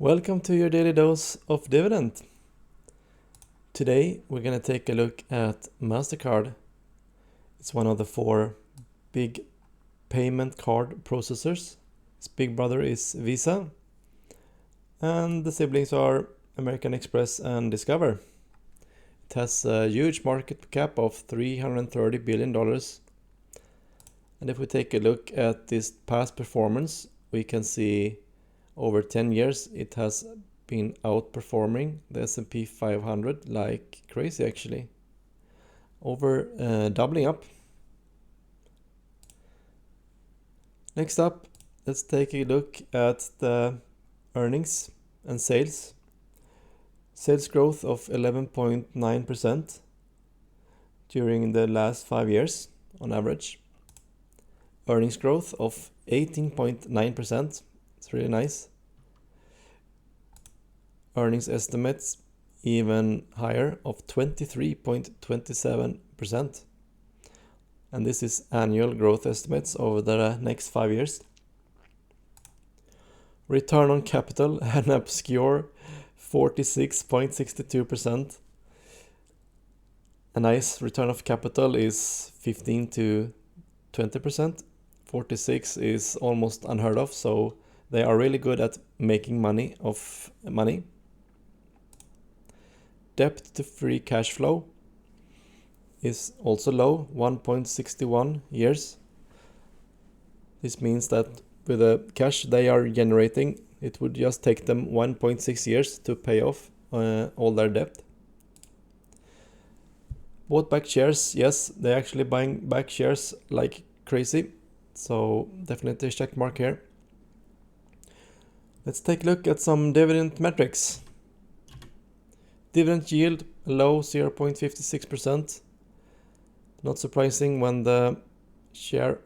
Welcome to your daily dose of dividend. Today we're going to take a look at MasterCard. It's one of the four big payment card processors. Its big brother is Visa, and the siblings are American Express and Discover. It has a huge market cap of $330 billion. And if we take a look at this past performance, we can see over 10 years it has been outperforming the S&P 500 like crazy, actually. Doubling up. Next up, let's take a look at the earnings and sales. Sales growth of 11.9% during the last 5 years on average. Earnings growth of 18.9%. It's really nice. Earnings estimates even higher of 23.27%. And this is annual growth estimates over the next 5 years. Return on capital, an obscure 46.62%. A nice return of capital is 15 to 20%. 46 is almost unheard of, so they are really good at making money. Debt to free cash flow is also low, 1.61 years. This means that with the cash they are generating, it would just take them 1.6 years to pay off all their debt. Bought back shares, yes, they're actually buying back shares like crazy. So definitely a check mark here. Let's take a look at some dividend metrics. Dividend yield low, 0.56%. Not surprising when the share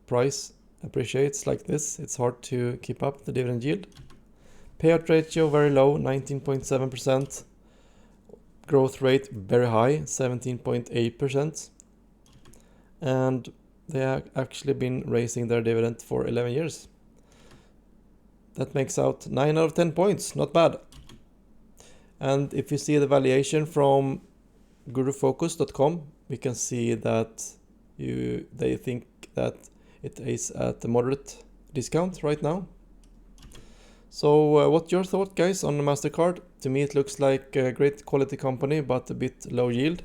price appreciates like this. It's hard to keep up the dividend yield. Payout ratio very low, 19.7%. Growth rate very high, 17.8%. And they have actually been raising their dividend for 11 years. That makes out 9 out of 10 points, not bad. And if you see the valuation from gurufocus.com, we can see that they think that it is at a moderate discount right now. So what's your thought, guys, on the MasterCard? To me it looks like a great quality company, but a bit low yield.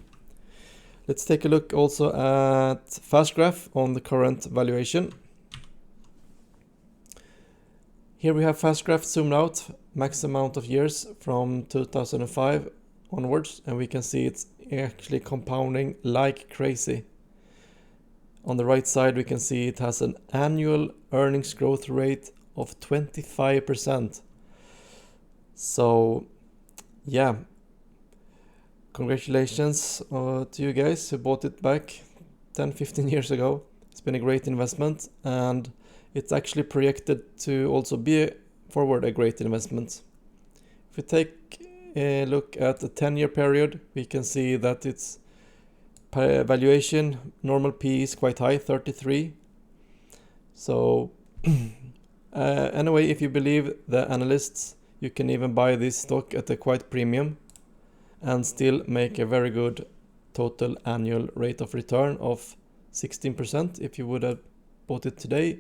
Let's take a look also at FastGraph on the current valuation. Here we have FastGraph zoomed out, max amount of years from 2005 onwards, and we can see it's actually compounding like crazy. On the right side we can see it has an annual earnings growth rate of 25%. So yeah, congratulations to you guys who bought it back 10-15 years ago. It's been a great investment, and it's actually projected to also be forward a great investment. If we take a look at the 10-year period, we can see that its valuation, normal P is quite high, 33. So anyway, if you believe the analysts, you can even buy this stock at a quite premium and still make a very good total annual rate of return of 16% if you would have bought it today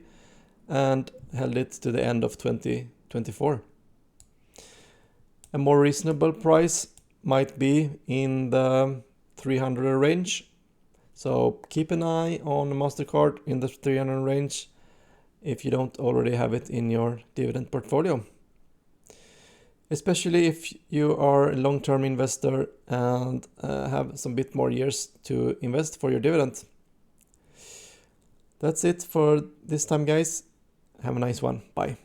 and held it to the end of 2024. A more reasonable price might be in the 300 range. So keep an eye on MasterCard in the 300 range if you don't already have it in your dividend portfolio. Especially if you are a long-term investor and have some bit more years to invest for your dividend. That's it for this time, guys. Have a nice one. Bye.